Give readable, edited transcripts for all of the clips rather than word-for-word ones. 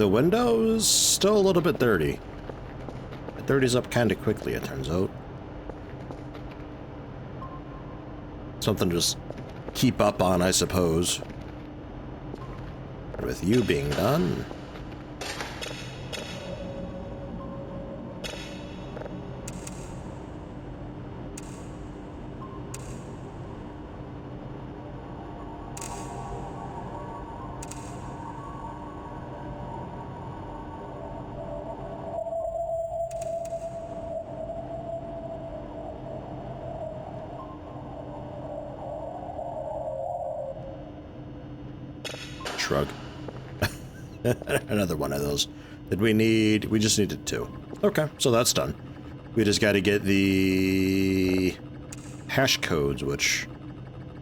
The window is still a little bit dirty. It dirties up kind of quickly, it turns out. Something to just keep up on, I suppose. And with you being done... Shrug. Another one of those. Did we need... We just needed 2. Okay, so that's done. We just got to get the hash codes, which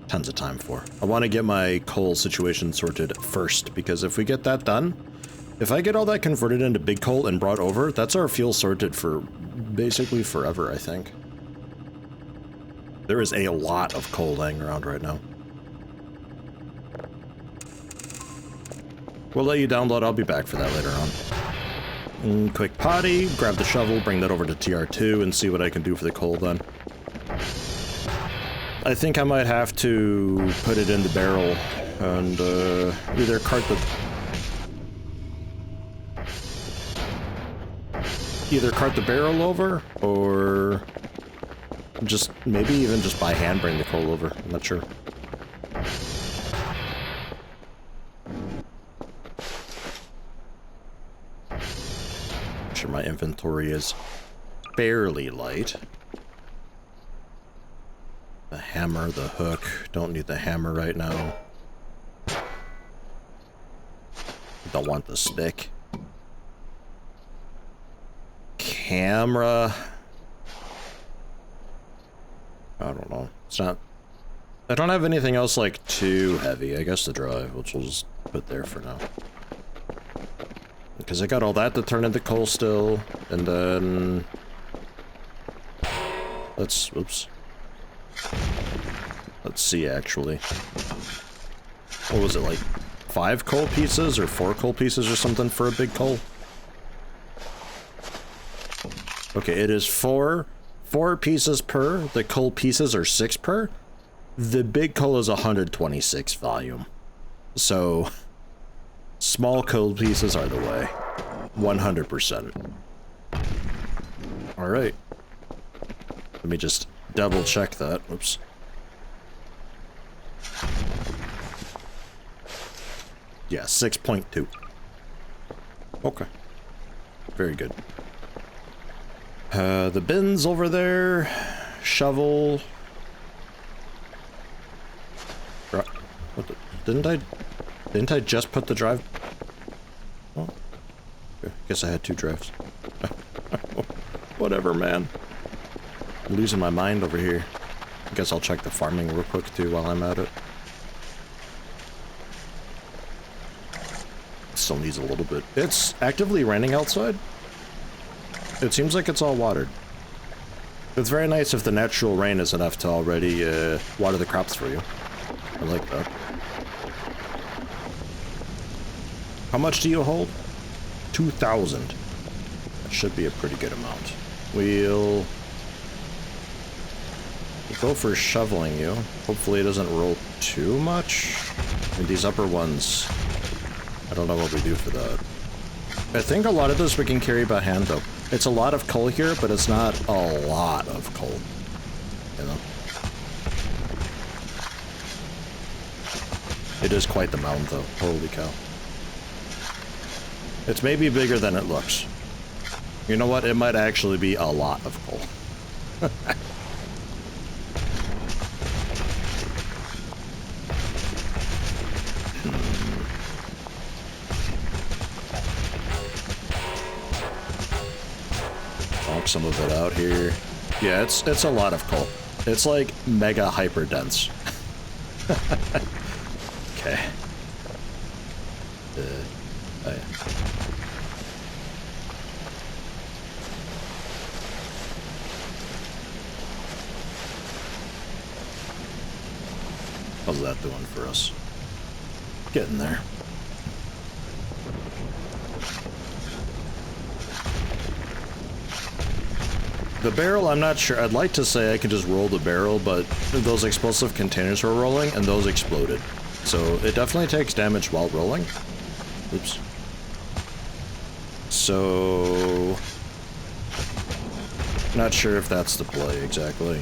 tons of time for. I want to get my coal situation sorted first, because if we get that done, if I get all that converted into big coal and brought over, that's our fuel sorted for basically forever, I think. There is a lot of coal laying around right now. We'll let you download, I'll be back for that later on. Quick potty, grab the shovel, bring that over to TR2 and see what I can do for the coal then. I think I might have to put it in the barrel and either cart the barrel over or just maybe even just by hand bring the coal over. I'm not sure. Sure, my inventory is fairly light. The hammer, the hook. Don't need the hammer right now. Don't want the stick. Camera. I don't know. It's not... I don't have anything else like too heavy. I guess the drive, which we'll just put there for now. Because I got all that to turn into coal still, and then... Oops. Let's see, actually. What was it, like 5 coal pieces or 4 coal pieces or something for a big coal? Okay, it is 4 pieces per. The coal pieces are 6 per. The big coal is 126 volume. So... small coal pieces are the way. 100%. Alright. Let me just double check that. Oops. Yeah, 6.2. Okay. Very good. The bins over there. Shovel. What the, didn't I just put the drive? Oh. I guess I had 2 drives. Whatever, man. I'm losing my mind over here. I guess I'll check the farming real quick too while I'm at it. Still needs a little bit. It's actively raining outside. It seems like it's all watered. It's very nice if the natural rain is enough to already water the crops for you. I like that. How much do you hold? 2,000. That should be a pretty good amount. We'll go for shoveling you. Hopefully it doesn't roll too much. And these upper ones, I don't know what we do for that. I think a lot of this we can carry by hand though. It's a lot of coal here, but it's not a lot of coal. You know? It is quite the mound though. Holy cow. It's maybe bigger than it looks. You know what? It might actually be a lot of coal. Bonk some of it out here. Yeah, it's a lot of coal. It's like mega hyper dense. Okay. Oh yeah. How's that doing for us? Getting there. The barrel, I'm not sure. I'd like to say I could just roll the barrel, but those explosive containers were rolling, and those exploded. So it definitely takes damage while rolling. Oops. So... not sure if that's the play, exactly.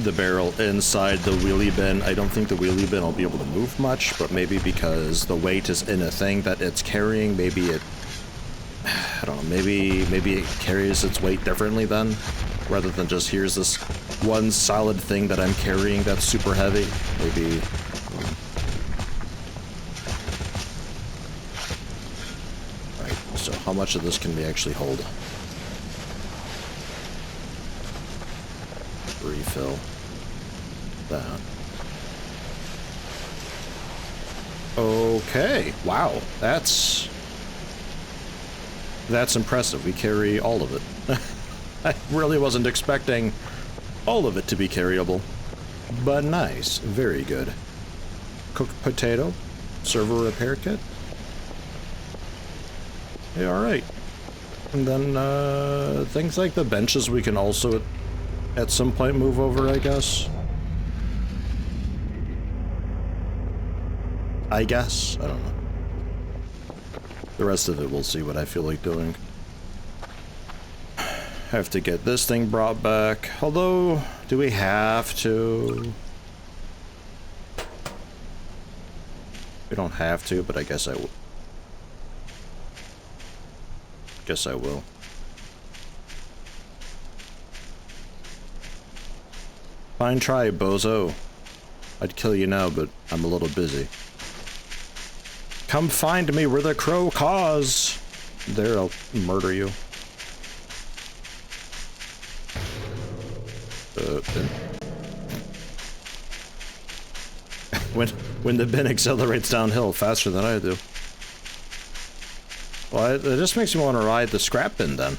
The barrel inside the wheelie bin. I don't think the wheelie bin will be able to move much, but maybe because the weight is in a thing that it's carrying, maybe it... I don't know, maybe it carries its weight differently then, rather than just here's this one solid thing that I'm carrying that's super heavy. Maybe... Right, so how much of this can we actually hold? Refill that. Okay, wow, that's impressive. We carry all of it. I really wasn't expecting all of it to be carryable, but nice, very good. Cooked potato, server repair kit. Yeah, all right. And then things like the benches we can also at some point move over, I guess. I don't know. The rest of it we'll see what I feel like doing. Have to get this thing brought back. Although, do we have to? We don't have to, but I guess I will. Guess I will. Fine try, bozo. I'd kill you now, but I'm a little busy. Come find me where the crow caws. There, I'll murder you. When the bin accelerates downhill faster than I do. Well, it just makes me want to ride the scrap bin then.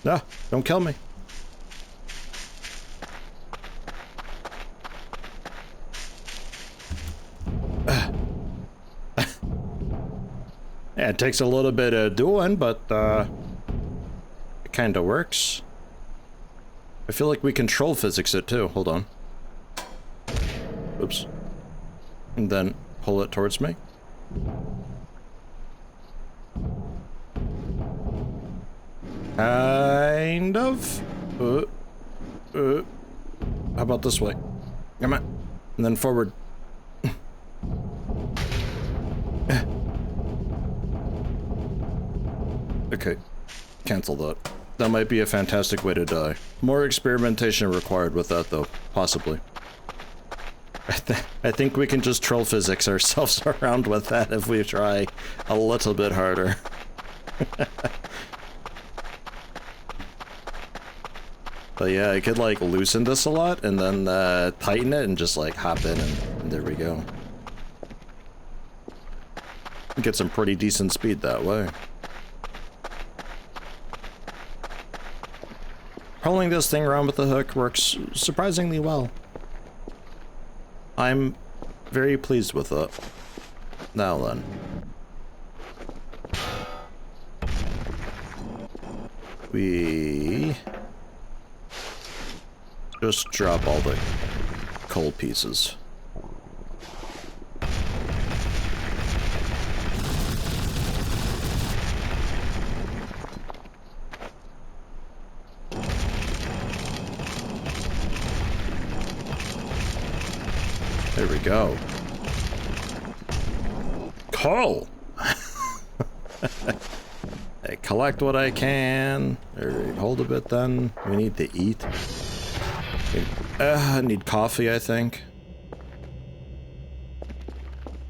No, don't kill me. Yeah, it takes a little bit of doing, but it kind of works. I feel like we control physics it too. Hold on. Oops. And then pull it towards me. Kind of. How about this way? Come on. And then forward. Okay. Cancel that. That might be a fantastic way to die. More experimentation required with that, though. Possibly. I think we can just troll physics ourselves around with that if we try a little bit harder. But yeah, I could like loosen this a lot and then tighten it and just like hop in and there we go. Get some pretty decent speed that way. Pulling this thing around with the hook works surprisingly well. I'm very pleased with it. Now then. We just drop all the coal pieces. There we go. Coal! I collect what I can. Alright, hold a bit then. We need to eat. I need coffee, I think.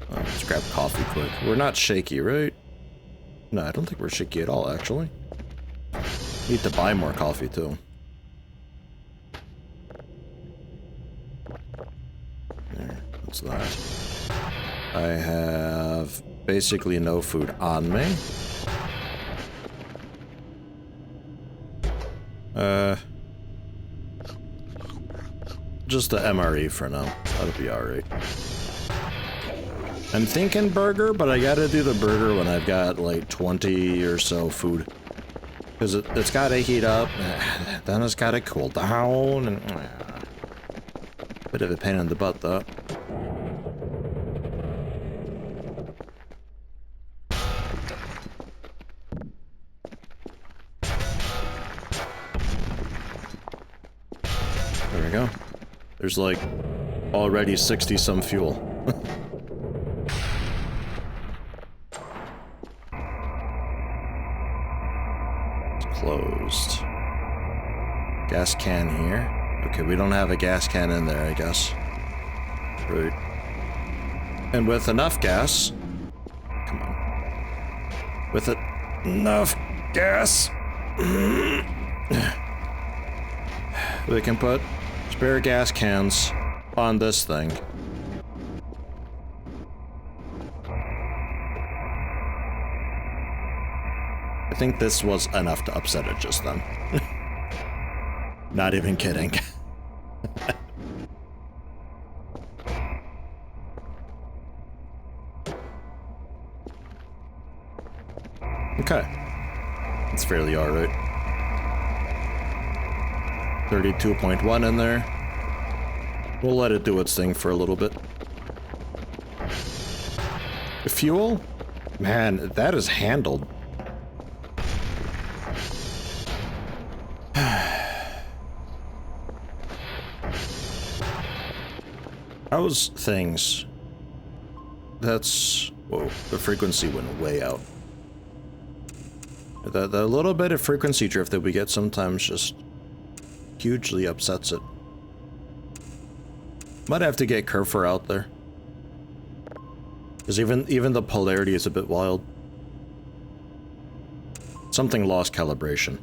Oh, let's grab coffee quick. We're not shaky, right? No, I don't think we're shaky at all, actually. Need to buy more coffee, too. There, what's that? I have basically no food on me. Just the MRE for now. That'll be alright. I'm thinking burger, but I gotta do the burger when I've got like 20 or so food. Because it's gotta heat up, then it's gotta cool down, and bit of a pain in the butt though. There we go. There's like already 60 some fuel. Closed. Gas can here. Okay, we don't have a gas can in there, I guess. Right. And with enough gas... Come on. With enough gas... we can put spare gas cans on this thing. I think this was enough to upset it just then. Not even kidding. Okay. It's fairly alright. 32.1 in there. We'll let it do its thing for a little bit. Fuel? Man, that is handled. How's things? That's... Whoa, the frequency went way out. The little bit of frequency drift that we get sometimes just hugely upsets it. Might have to get Kerfer out there. Because even the polarity is a bit wild. Something lost calibration.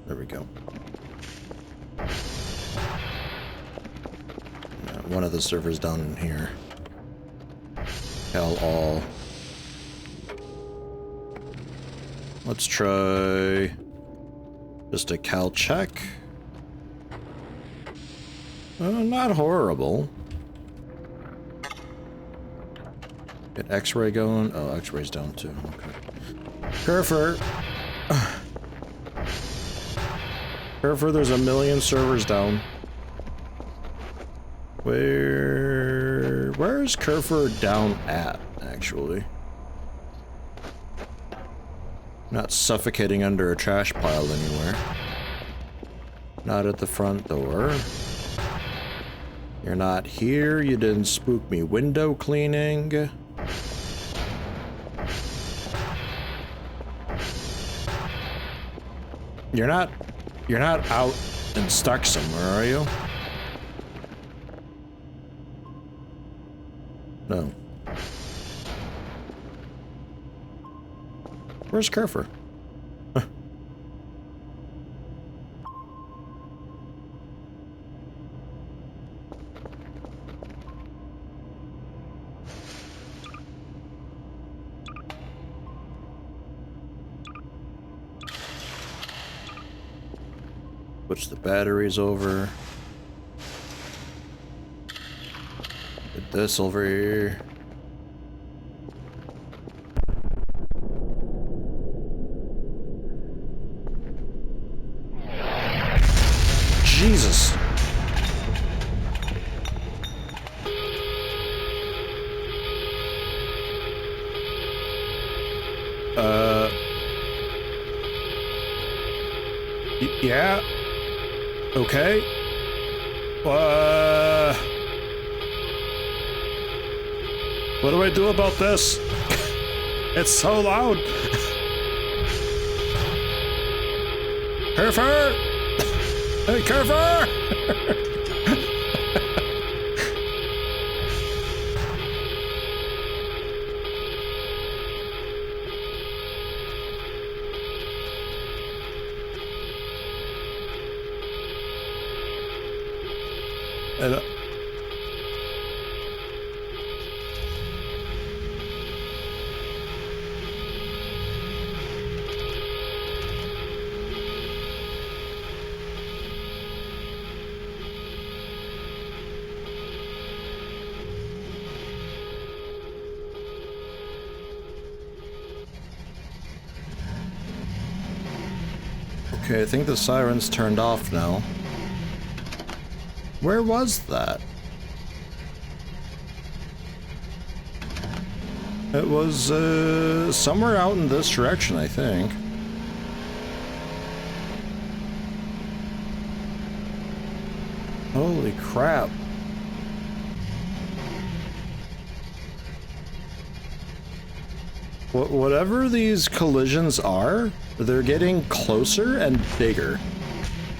There we go. One of the servers down in here. Cal all. Let's try just a cal check. Not horrible. Get X-ray going. Oh, X-ray's down too. Okay. Kerfer. Kerfer, there's a million servers down. Where's Kerfer down at, actually? Not suffocating under a trash pile anywhere. Not at the front door. You're not here, you didn't spook me window cleaning. You're not out and stuck somewhere, are you? No. Where's Kerfer? Huh. Switch the batteries over. Put this over here. Jesus. Yeah. Okay. What do I do about this? It's so loud. Kerfer! Hey, Kerfer! And, Okay, I think the siren's turned off now. Where was that? It was, somewhere out in this direction, I think. Holy crap. Whatever these collisions are, they're getting closer and bigger.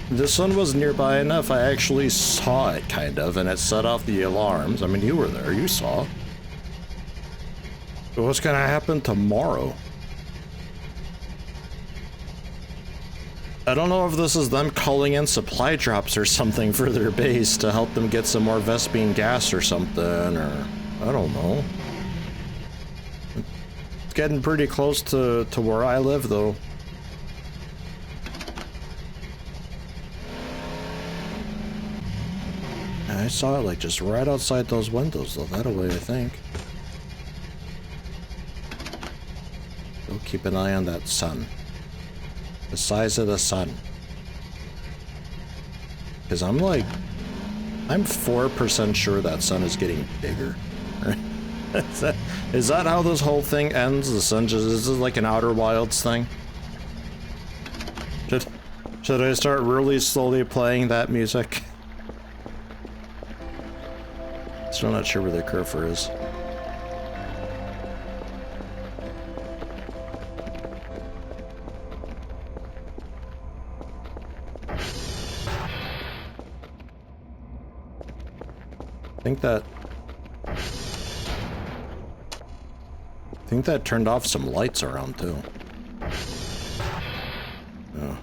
This one was nearby enough, I actually saw it, kind of, and it set off the alarms. I mean, you were there, you saw. But what's gonna happen tomorrow? I don't know if this is them calling in supply drops or something for their base to help them get some more Vespene gas or something, or... I don't know. It's getting pretty close to where I live, though. I saw it, like, just right outside those windows, though. That away, I think. So keep an eye on that sun. The size of the sun. Because I'm 4% sure that sun is getting bigger. Is that how this whole thing ends? The sun just, is this like an Outer Wilds thing? Should I start really slowly playing that music? Still not sure where the cursor is. I think that turned off some lights around too. Oh.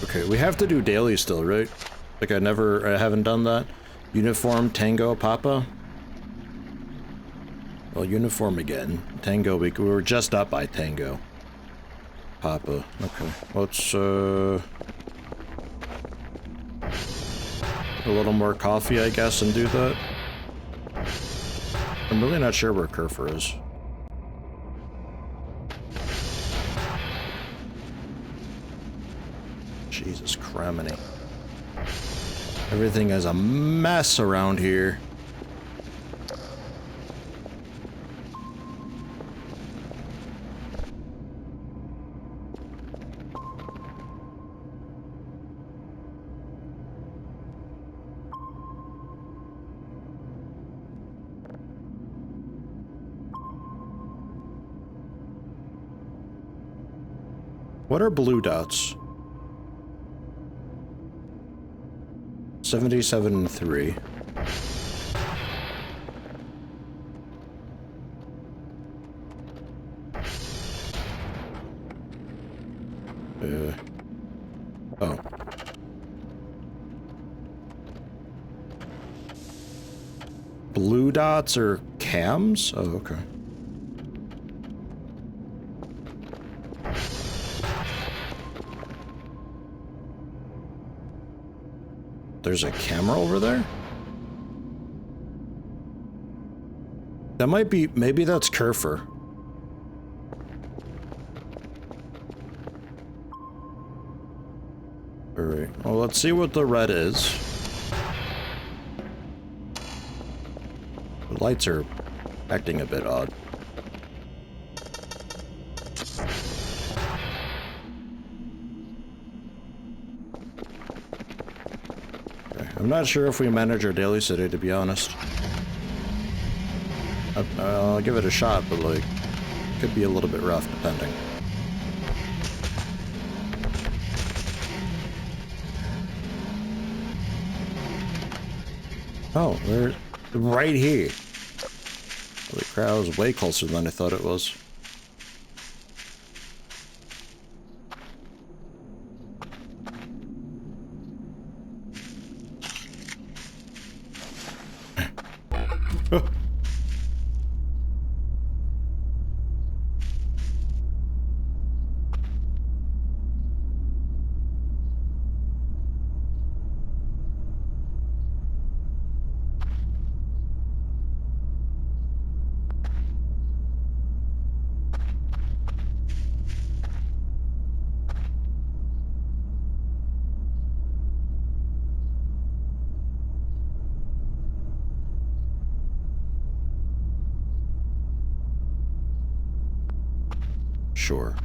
Okay, we have to do daily still, right? Like I haven't done that. Uniform, Tango, Papa. Well, uniform again. Tango, we were just up by Tango. Papa, okay. Let's, a little more coffee, I guess, and do that. I'm really not sure where Kerfer is. Jesus criminy. Everything is a mess around here. What are blue dots? 77 and 3. Oh. Blue dots are cams? Oh, okay. There's a camera over there? That might be, maybe that's Kerfer. Alright, well, let's see what the red is. The lights are acting a bit odd. I'm not sure if we manage our dailies today, to be honest. I'll give it a shot, but like, it could be a little bit rough, depending. Oh, they're right here. Holy crap, it was way closer than I thought it was. Oh. Sure.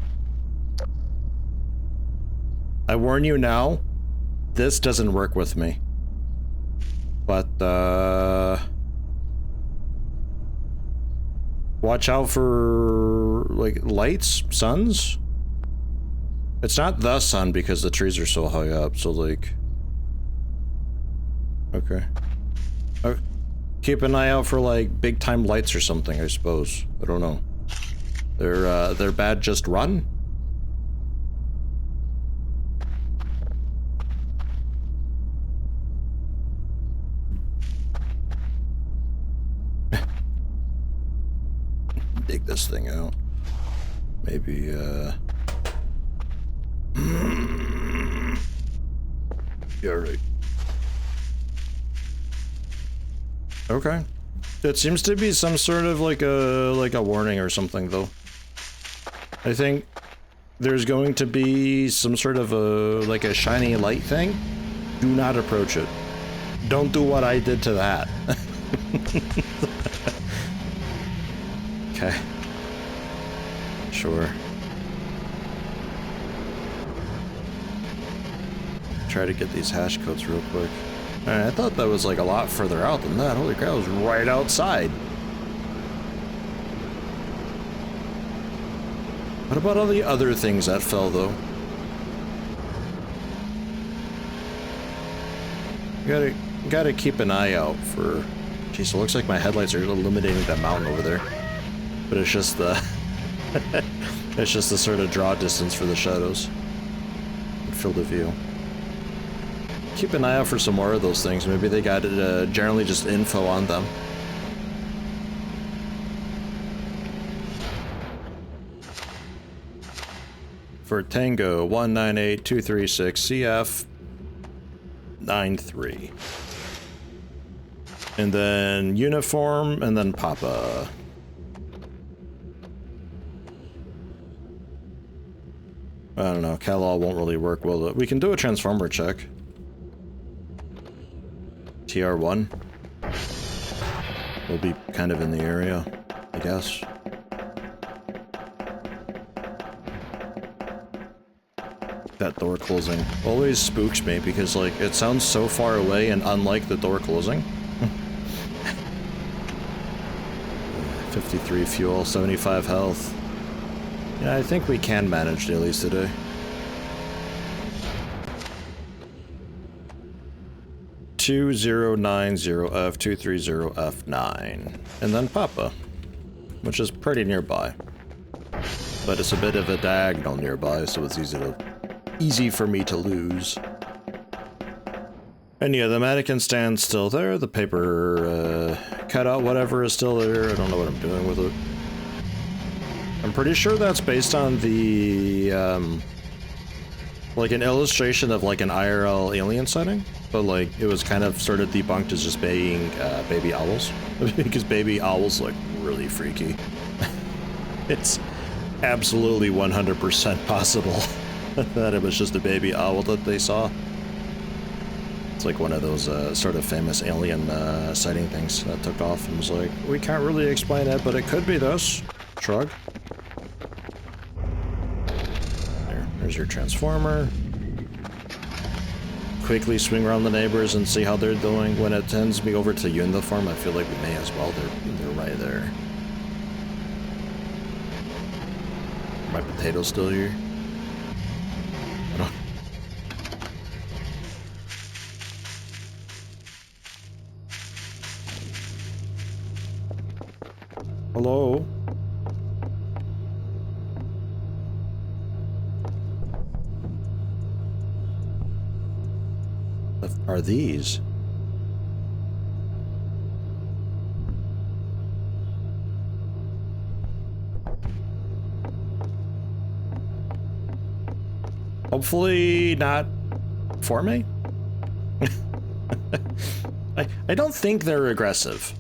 I warn you now, this doesn't work with me. But, watch out for, like, lights? Suns? It's not the sun because the trees are so high up, so, like... Okay. Keep an eye out for, like, big-time lights or something, I suppose. I don't know. They're bad, just run? Dig this thing out. Maybe, yeah, right. Okay. It seems to be some sort of like a warning or something, though. I think there's going to be some sort of like a shiny light thing. Do not approach it. Don't do what I did to that. Okay. Sure. Try to get these hash codes real quick. Alright, I thought that was like a lot further out than that. Holy crap, it was right outside. What about all the other things that fell, though? You gotta keep an eye out for... Jeez, it looks like my headlights are illuminating that mountain over there. But it's just the... it's just the sort of draw distance for the shadows. And field of view. Keep an eye out for some more of those things. Maybe they got generally just info on them. For Tango 198236 CF 93. And then uniform, and then Papa. I don't know, Cal-All won't really work, will it? We can do a transformer check. TR1. We'll be kind of in the area, I guess. That door closing always spooks me because, like, it sounds so far away and unlike the door closing. 53 fuel, 75 health. Yeah, I think we can manage dailies today. F230F230F9, and then Papa, which is pretty nearby, but it's a bit of a diagonal nearby, so it's easy for me to lose. And yeah, the mannequin stand's still there. The paper cutout, whatever, is still there. I don't know what I'm doing with it. I'm pretty sure that's based on the like an illustration of like an IRL alien sighting. But, like, it was kind of sort of debunked as just being baby owls. Because baby owls look really freaky. It's absolutely 100% possible that it was just a baby owl that they saw. It's like one of those sort of famous alien sighting things that took off and was like, we can't really explain it, but it could be this. Shrug. There's your transformer. Quickly swing around the neighbors and see how they're doing. When it sends me over to uniform, I feel like we may as well. They're right there. Are my potatoes still here? I don't... Hello? Are these? Hopefully not for me? I don't think they're aggressive.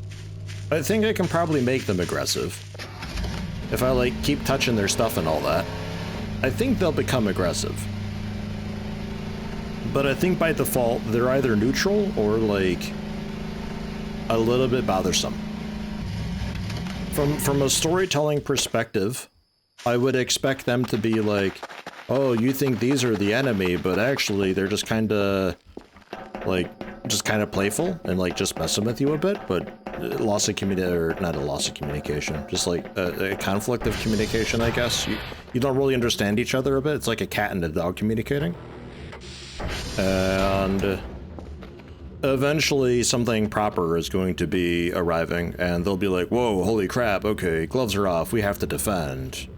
I think I can probably make them aggressive. If I, like, keep touching their stuff and all that. I think they'll become aggressive. But I think by default, they're either neutral or, like, a little bit bothersome. From a storytelling perspective, I would expect them to be like, oh, you think these are the enemy, but actually they're just kind of, like, just kind of playful and, like, just messing with you a bit, but loss of or not a loss of communication, just like a conflict of communication, I guess. You don't really understand each other a bit. It's like a cat and a dog communicating. And eventually something proper is going to be arriving, and they'll be like, whoa, holy crap, okay, gloves are off, we have to defend.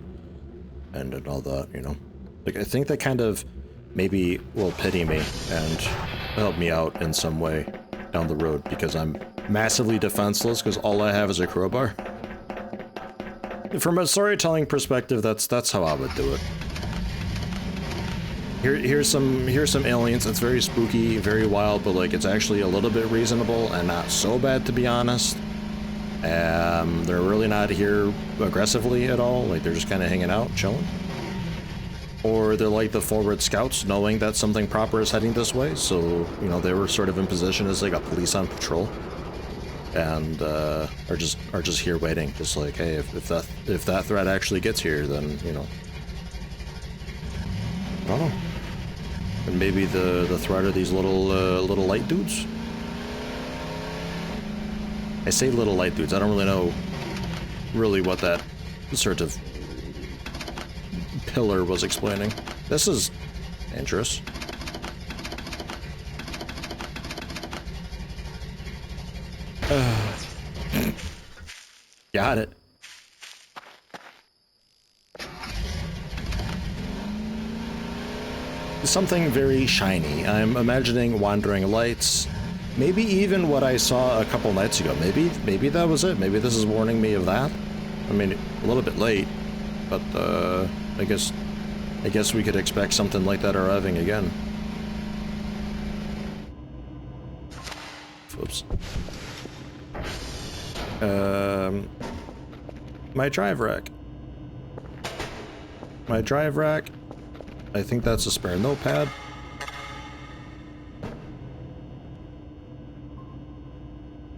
And all that, you know. Like, I think they kind of maybe will pity me and help me out in some way down the road, because I'm massively defenseless because all I have is a crowbar. From a storytelling perspective, that's how I would do it. Here's some aliens. It's very spooky, very wild, but like it's actually a little bit reasonable and not so bad, to be honest. They're really not here aggressively at all. Like they're just kind of hanging out, chilling. Or they're like the forward scouts, knowing that something proper is heading this way. So you know they were sort of in position as like a police on patrol, and are just here waiting. Just like, hey, if that threat actually gets here, then you know. I don't know. And maybe the threat are these little light dudes. I say little light dudes. I don't really know what that sort of pillar was explaining. This is dangerous. Got it. Something very shiny. I'm imagining wandering lights. Maybe even what I saw a couple nights ago. Maybe that was it. Maybe this is warning me of that. I mean, a little bit late, but I guess we could expect something like that arriving again. Whoops. My drive rack. My drive rack. I think that's a spare notepad.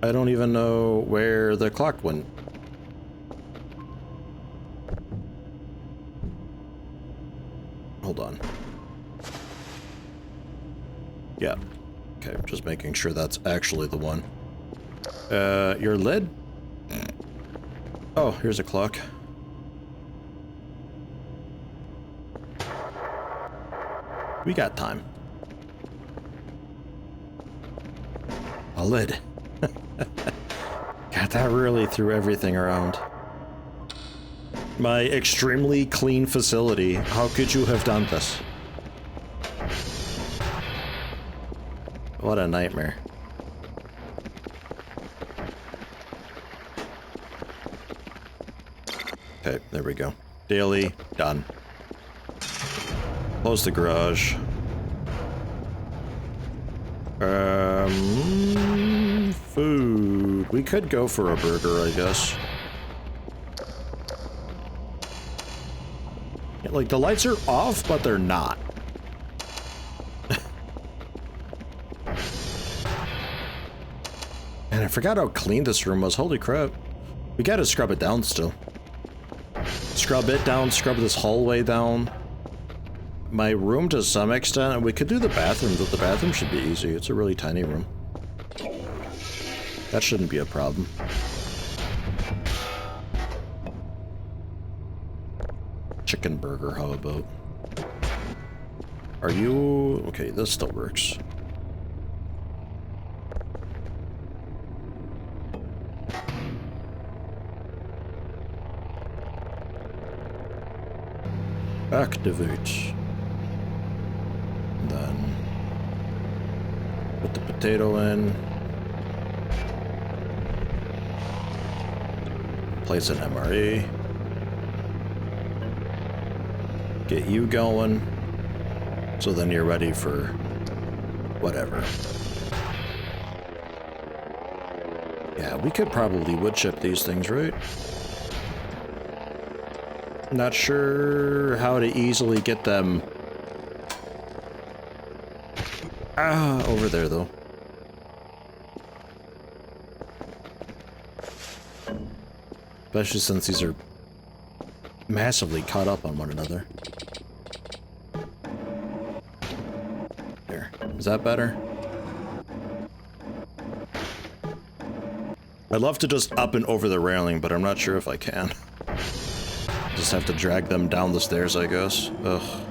I don't even know where the clock went. Hold on. Yeah. Okay, just making sure that's actually the one. Your lid? Oh, here's a clock. We got time. A lid. God, that really threw everything around. My extremely clean facility. How could you have done this? What a nightmare. Okay, there we go. Daily, done. Close the garage. Food. We could go for a burger, I guess. Yeah, like, the lights are off, but they're not. And I forgot how clean this room was. Holy crap. We gotta scrub it down still. Scrub it down, scrub this hallway down. My room to some extent. We could do the bathroom, but the bathroom should be easy. It's a really tiny room. That shouldn't be a problem. Chicken burger, how about? Are you... Okay, this still works. Activate. Then put the potato in. Place an MRE. Get you going. So then you're ready for whatever. Yeah, we could probably wood chip these things, right? Not sure how to easily get them over there, though. Especially since these are massively caught up on one another. There. Is that better? I'd love to just up and over the railing, but I'm not sure if I can. Just have to drag them down the stairs, I guess. Ugh.